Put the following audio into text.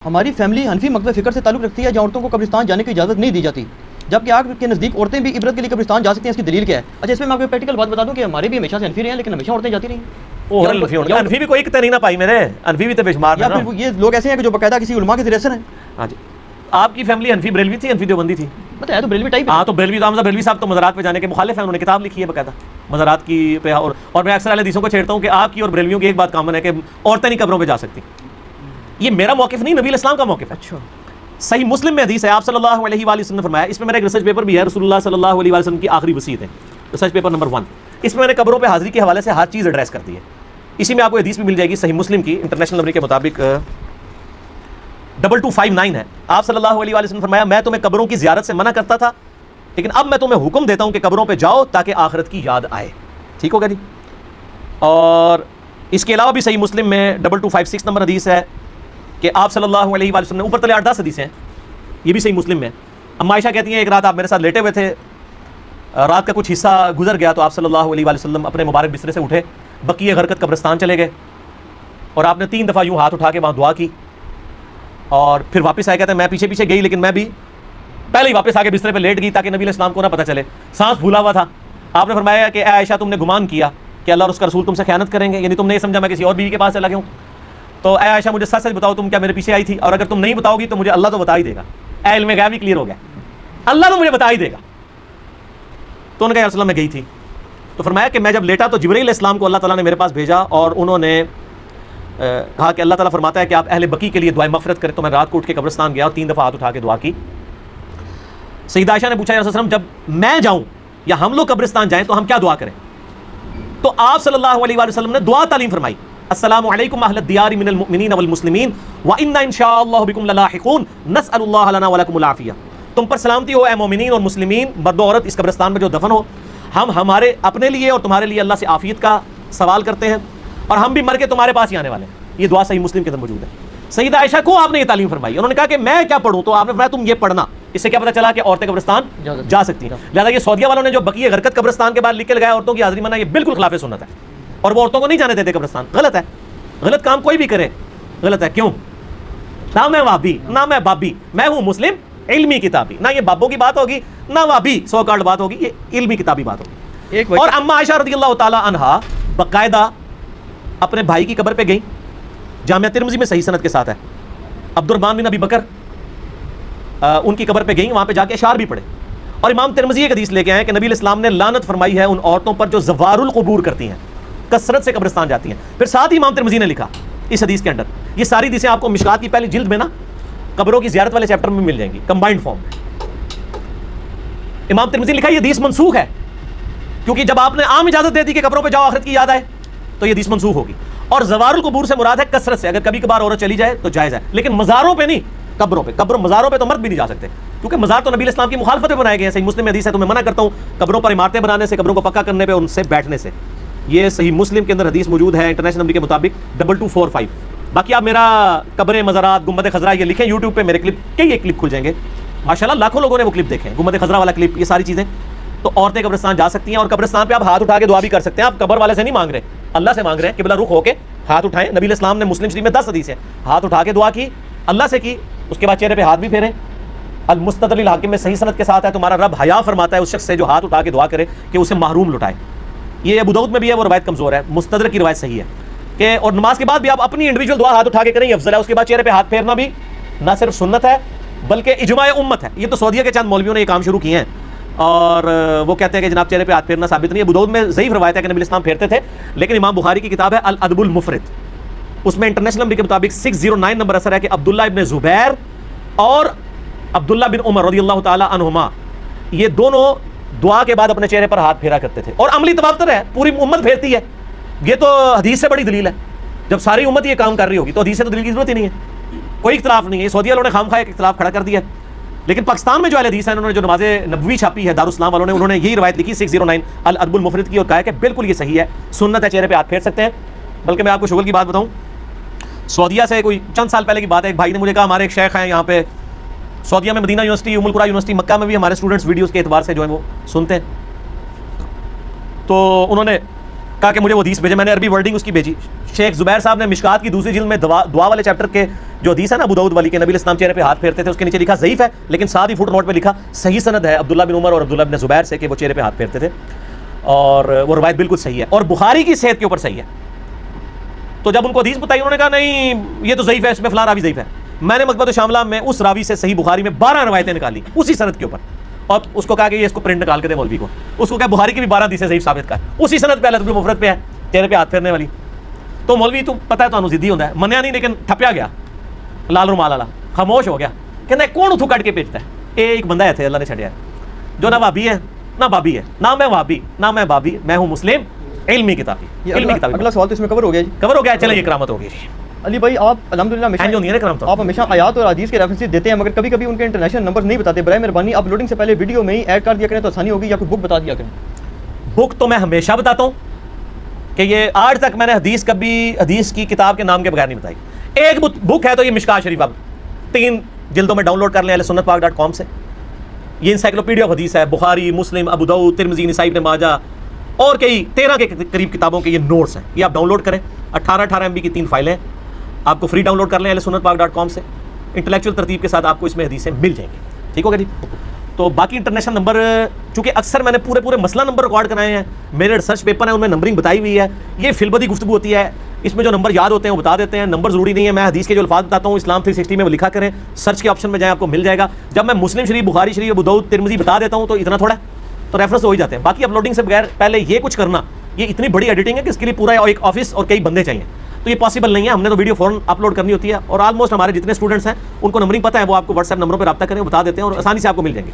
ہماری فیملی حنفی مکتب فکر سے تعلق رکھتی ہے جہاں عورتوں کو قبرستان جانے کی اجازت نہیں دی جاتی، جبکہ آپ کے نزدیک عورتیں بھی عبرت کے لیے قبرستان جا سکتی ہیں، اس کی دلیل کیا ہے؟ اچھا اس میں میں آپ کو پریکٹیکل بات بتا دوں کہ ہمارے بھی ہمیشہ سے حنفی رہے ہیں لیکن ہمیشہ عورتیں جاتی رہی ہیں۔ انفی بھی کوئی ایک نہیں نہ پائی میرے، انفی بھی تو بے شمار یا پھر یہ لوگ ایسے ہیں کہ جو باقاعدہ کسی علماء کے ذریعے سے ہیں۔ ہاں جی، آپ کی فیملی انفی بریلوی تھی، انفی دیوبندی تھی؟ ہے تو بریلوی ٹائپ۔ ہاں تو بریلوی تو بریلوی صاحب تو مزارات پہ جانے کے مخالف ہیں، انہوں نے کتاب لکھی ہے باقاعدہ مزارات کی پہ، اور میں اکثر اہل حدیثوں کو چھیڑتا ہوں کہ آپ کی اور بریلویوں کی ایک بات کامن ہے کہ عورتیں نہیں قبروں پہ جا سکتی۔ یہ میرا موقف نہیں، نبی الاسلام کا موقف ہے۔ اچھا صحیح مسلم میں حدیث ہے، آپ صلی اللہ علیہ وآلہ وسلم نے فرمایا، اس میں میرا ایک ریسرچ پیپر بھی ہے، رسول اللہ صلی اللہ علیہ وآلہ وسلم کی آخری وصیت ہے، ریسرچ پیپر نمبر 1۔ اس میں میں نے قبروں پہ حاضری کے حوالے سے ہر چیز ایڈریس کر دی ہے۔ اسی میں آپ کو حدیث بھی مل جائے گی صحیح مسلم کی، انٹرنیشنل نمبر کے مطابق 2259 ہے۔ آپ صلی اللہ علیہ وآلہ وسلم نے فرمایا، میں تمہیں قبروں کی زیارت سے منع کرتا تھا لیکن اب میں تمہیں حکم دیتا ہوں کہ قبروں پہ جاؤ تاکہ آخرت کی یاد آئے۔ ٹھیک ہوگا جی؟ اور اس کے علاوہ بھی صحیح مسلم میں 2256 نمبر حدیث ہے کہ آپ صلی اللہ علیہ وآلہ وسلم نے، اوپر تلے 8-10 حدیثیں ہیں، یہ بھی صحیح مسلم میں۔ اما عائشہ کہتی ہیں ایک رات آپ میرے ساتھ لیٹے ہوئے تھے، رات کا کچھ حصہ گزر گیا تو آپ صلی اللہ علیہ وآلہ وسلم اپنے مبارک بسترے سے اٹھے، بقیع غرقد قبرستان چلے گئے اور آپ نے 3 دفعہ یوں ہاتھ اٹھا کے وہاں دعا کی اور پھر واپس آئے۔ کہتے ہیں میں پیچھے پیچھے گئی لیکن میں بھی پہلے ہی واپس آ کے بسترے پہ لیٹ گئی تاکہ نبی علیہ السلام کو نہ پتہ چلے، سانس پھولا ہوا تھا۔ آپ نے فرمایا کہ اے عائشہ تم نے گمان کیا کہ اللہ اور اس کا رسول تم سے خیانت کریں گے، یعنی تم نے یہ سمجھا میں کسی اور بیوی کے پاس چلا گیا ہوں، تو اے عائشہ مجھے سچ سچ بتاؤ تم کیا میرے پیچھے آئی تھی، اور اگر تم نہیں بتاؤ گی تو مجھے اللہ تو بتا ہی دے گا۔ اے علم غیب بھی کلیئر ہو گیا، اللہ تو مجھے بتا ہی دے گا۔ تو انہوں نے کہا یا رسول اللہ میں گئی تھی، تو فرمایا کہ میں جب لیٹا تو جبرائیل علیہ السلام کو اللہ تعالیٰ نے میرے پاس بھیجا اور انہوں نے کہا کہ اللہ تعالیٰ فرماتا ہے کہ آپ اہل بقیع کے لیے دعائیں مغفرت کریں۔ تو میں رات کو اٹھ کے قبرستان گیا اور 3 دفعہ ہاتھ اٹھا کے دعا کی۔ سیدہ عائشہ نے پوچھا یا رسول اللہ جب میں جاؤں یا ہم لوگ قبرستان جائیں تو ہم کیا دعا کریں؟ تو آپ صلی اللہ علیہ وآلہ وسلم نے دعا تعلیم فرمائی، السلام علیکم اہل الدیار من المؤمنین والمسلمین وإنا ان شاء اللہ بکم للاحقون نسأل اللہ لنا ولکم العافیہ۔ تم پر سلامتی ہو اے مومنین اور مسلمین، مرد و عورت اس قبرستان میں جو دفن ہو، ہم ہمارے اپنے لیے اور تمہارے لیے اللہ سے عافیت کا سوال کرتے ہیں اور ہم بھی مر کے تمہارے پاس ہی آنے والے ہیں۔ یہ دعا صحیح مسلم کے اندر موجود ہے۔ سیدہ عائشہ کو آپ نے یہ تعلیم فرمائی، انہوں نے کہا کہ میں کیا پڑھوں، تو آپ نے فرمایا تم یہ پڑھنا۔ اس سے کیا پتہ چلا کہ عورتیں قبرستان جا سکتی ہیں۔ لہٰذا یہ سعودیہ والوں نے جو بقیع غرقد قبرستان کے بعد لکھ کے لگایا عورتوں کی حاضری منع، یہ بالکل خلاف سنت ہے اور وہ عورتوں کو نہیں جانے دیتے قبرستان۔ غلط ہے، غلط کام کوئی بھی کرے غلط ہے۔ کیوں؟ نہ میں وابی نہ میں بابی، میں ہوں مسلم علمی کتابی، نہ یہ بابوں کی بات ہوگی نہ وابی سو کارڈ بات ہوگی، یہ علمی کتابی بات ہوگی۔ اور اما عائشہ رضی اللہ تعالی عنہا باقاعدہ اپنے بھائی کی قبر پہ گئیں، جامعہ ترمذی میں صحیح سند کے ساتھ ہے، عبد الرحمن بن ابی بکر ان کی قبر پہ گئیں، وہاں پہ جا کے اشعار بھی پڑھے، اور امام ترمذی ایک حدیث لے کے آئے کہ نبی علیہ السلام نے لعنت فرمائی ہے ان عورتوں پر جو زوار القبور کرتی ہیں، کثرت سے قبرستان جاتی ہیں۔ پھر ساتھ ہی امام ترمذی نے لکھا اس حدیث کے اندر، یہ ساری حدیثیں آپ کو مشکات کی پہلی جلد میں نا قبروں کی زیارت والے چیپٹر میں مل جائیں گی کمبائنڈ فارم میں۔ امام ترمذی نے لکھا یہ حدیث منسوخ ہے، کیونکہ جب آپ نے عام اجازت دے دی کہ قبروں پہ جاؤ آخرت کی یاد آئے تو یہ حدیث منسوخ ہوگی۔ اور زوار القبور سے مراد ہے کثرت سے، اگر کبھی کبھار عورت چلی جائے تو جائز ہے، لیکن مزاروں پہ نہیں، قبروں پہ، مزاروں پہ تو مرد بھی نہیں جا سکتے، کیونکہ مزار تو نبی علیہ السلام کی مخالفت میں بنائے گئے ہیں۔ صحیح مسلم میں حدیث ہے، تو میں منع کرتا ہوں قبروں پر عمارتیں بنانے سے، قبروں کو پکا کرنے پہ، ان سے بیٹھنے سے۔ یہ صحیح مسلم کے اندر حدیث موجود ہے انٹرنیشنل نمبر کے مطابق 2245۔ باقی آپ میرا قبریں، مزارات، گنبد خضرا یہ لکھیں یوٹیوب پہ، میرے کلپ کئی ایک کلپ کھل جائیں گے ماشاءاللہ، لاکھوں لوگوں نے وہ کلپ دیکھے ہیں، گنبد خضرا والا کلپ، یہ ساری چیزیں۔ تو عورتیں قبرستان جا سکتی ہیں اور قبرستان پہ آپ ہاتھ اٹھا کے دعا بھی کر سکتے ہیں، آپ قبر والے سے نہیں مانگ رہے، اللہ سے مانگ رہے ہیں، قبلہ رخ ہو کے ہاتھ اٹھائیں۔ نبی علیہ السلام نے مسلم شریف میں 10 حدیث ہیں، ہاتھ اٹھا کے دعا کی، اللہ سے کی، اس کے بعد چہرے پہ ہاتھ بھی پھیریں۔ المستدرک الحاکم میں صحیح سند کے ساتھ ہے، تمہارا رب حیا فرماتا ہے اس شخص سے جو ہاتھ اٹھا کے دعا کرے کہ اسے محروم لٹائے۔ یہ ابو داؤد میں بھی ہے، وہ روایت کمزور ہے، مستدرک کی روایت صحیح ہے کہ اور نماز کے بعد بھی آپ اپنی انڈیویجول دعا ہاتھ اٹھا کے کریں، یہ افضل ہے۔ اس کے بعد چہرے پہ ہاتھ پھیرنا بھی نہ صرف سنت ہے بلکہ اجماع امت ہے۔ یہ تو سعودیہ کے چند مولویوں نے یہ کام شروع کیے ہیں اور وہ کہتے ہیں کہ جناب چہرے پہ ہاتھ پھیرنا ثابت نہیں ہے۔ ابو داؤد میں ضعیف روایت ہے کہ نبی علیہ السلام پھیرتے تھے، لیکن امام بخاری کی کتاب ہے الادب المفرد، اس میں انٹرنیشنل نمبر کے مطابق 609 نمبر اثر ہے کہ عبداللہ ابن زبیر اور عبداللہ بن عمر رضی اللہ تعالی عنہما یہ دونوں دعا کے بعد اپنے چہرے پر ہاتھ پھیرا کرتے تھے، اور عملی تواتر ہے، پوری امت پھیرتی ہے۔ یہ تو حدیث سے بڑی دلیل ہے، جب ساری امت یہ کام کر رہی ہوگی تو حدیث سے تو دلیل کی ضرورت ہی نہیں ہے، کوئی اختلاف نہیں ہے۔ سعودیہ والوں نے خام خواہ ایک اختلاف کھڑا کر دیا ہے، لیکن پاکستان میں جو اہل حدیث ہیں انہوں نے جو نماز نبوی چھاپی ہے دارالاسلام والوں نے، انہوں نے یہی روایت لکھی 609 الادب المفرد کی، اور کہا کہ بالکل یہ صحیح ہے، سنت ہے، چہرے پہ ہاتھ پھیر سکتے ہیں۔ بلکہ میں آپ کو شغل کی بات بتاؤں، سعودیہ سے کوئی چند سال پہلے کی بات ہے، ایک بھائی نے مجھے کہا ہمارے ایک شیخ ہیں یہاں پہ سعودیہ میں، مدینہ یونیورسٹی، ام القریٰ یونیورسٹی مکہ میں بھی ہمارے اسٹوڈنٹس ویڈیوز کے اعتبار سے جو ہیں وہ سنتے ہیں، تو انہوں نے کہا کہ مجھے وہ حدیث بھیجے، میں نے عربی ورڈنگ اس کی بھیجی۔ شیخ زبیر صاحب نے مشکات کی دوسری جلد میں دعا والے چیپٹر کے جو حدیث ہے نا ابو داؤد والی کہ نبی علیہ السلام چہرے پہ ہاتھ پھیرتے تھے، اس کے نیچے لکھا ضعیف ہے، لیکن ساتھ ہی فٹ نوٹ پہ لکھا صحیح سند ہے عبداللہ بن عمر اور عبداللہ بن زبیر سے کہ وہ چہرے پہ ہاتھ پھیرتے تھے، اور وہ روایت بالکل صحیح ہے اور بخاری کی صحت کے اوپر صحیح ہے۔ تو جب ان کو حدیث بتائی انہوں نے کہا نہیں یہ تو ضعیف ہے، اس میں فلاں راوی ضعیف ہے۔ میں نے مکتبۃ الشاملہ میں اس راوی سے صحیح بخاری میں 12 روایتیں نکالی اسی سند کے اوپر، اور اس کو کہا کہ یہ اس کو پرنٹ نکال کے دے مولوی کو، اس کو کہا بخاری کی بھی 12 حدیثیں ضعیف ثابت کر، اسی سند پہ الادب المفرد پہ ہے چہرے پہ ہاتھ پھیرنے والی۔ تو مولوی تو پتہ ہے تو ضدی ہوتا ہے، منیا نہیں لیکن تھپیا گیا لال رومال والا، خاموش ہو گیا، کہنا کون اتھو کٹ کے بھیجتا ہے؟ ایک بندہ ہے تھے اللہ نے چھڑیا ہے جو نہ وہابی ہے نہ بابی ہے، نہ میں وہابی نہ میں بابی، میں ہوں مسلم علمی کتابی، علمی کتابی۔ اگلا سوال تو اس میں کور ہو گیا جی، کور ہو گیا، چلیں یہ کرامت ہو گئی جی۔ علی بھائی آپ الحمدللہ آپ ہمیشہ آیات اور حدیث کے ریفرنسز دیتے ہیں، مگر کبھی کبھی ان کے انٹرنیشنل نمبر نہیں بتاتے، برائے مہربانی آپ لوڈنگ سے پہلے ویڈیو میں ہی ایڈ کر دیا کریں تو آسانی ہوگی، یا کوئی بک بتا دیا کریں۔ بک تو میں ہمیشہ بتاتا ہوں کہ یہ آج تک میں نے حدیث کبھی حدیث کی کتاب کے نام کے بغیر نہیں بتائی۔ ایک بک ہے تو یہ مشکات شریف، اب 3 جلدوں میں ڈاؤن لوڈ کر لیں sunnatpak.com سے، یہ انسائکلوپیڈیا آف حدیث ہے، بخاری، مسلم، ابو داؤد، ترمذی، نسائی، ابن ماجہ اور کئی 13 کے قریب کتابوں کے یہ نوٹس ہیں، یہ آپ ڈاؤن لوڈ کریں، 18 MB کی 3 فائلیں آپ کو فری ڈاؤن لوڈ کر لیں sunnatpak.com سے، انٹلیکچوئل ترتیب کے ساتھ آپ کو اس میں حدیثیں مل جائیں گی، ٹھیک ہوگا جی۔ تو باقی انٹرنیشنل نمبر چونکہ اکثر میں نے پورے مسئلہ نمبر ریکارڈ کرائے ہیں، میرے ریسرچ پیپر ہیں ان میں نمبرنگ بتائی ہوئی ہے، یہ فی البدی گفتگو ہوتی ہے، اس میں جو نمبر یاد ہوتے ہیں وہ بتا دیتے ہیں، نمبر ضروری نہیں ہے، میں حدیث کے جو الفاظ بتاتا ہوں اسلام 360 میں وہ لکھا کریں، سرچ کے آپشن میں جائیں آپ کو مل جائے گا۔ جب میں مسلم شریف، بخاری شریف، ابو داؤد، ترمذی بتا دیتا ہوں تو اتنا تھوڑا ہے، تو ریفرنس ہو ہی جاتے ہیں۔ باقی اپلوڈنگ سے بغیر پہلے یہ کچھ کرنا، یہ اتنی بڑی ایڈیٹنگ ہے کہ اس کے لیے پورا ایک آفس اور کئی بندے چاہیے، تو یہ پاسبل نہیں ہے، ہم نے تو ویڈیو فوراً اپلوڈ کرنی ہوتی ہے، اور آلموسٹ ہمارے جتنے اسٹوڈنٹس ہیں ان کو نمبرنگ پتہ ہے، وہ آپ کو واٹس ایپ نمبروں پہ رابطہ کریں، وہ بتا دیتے ہیں اور آسانی سے آپ کو مل جائیں گے۔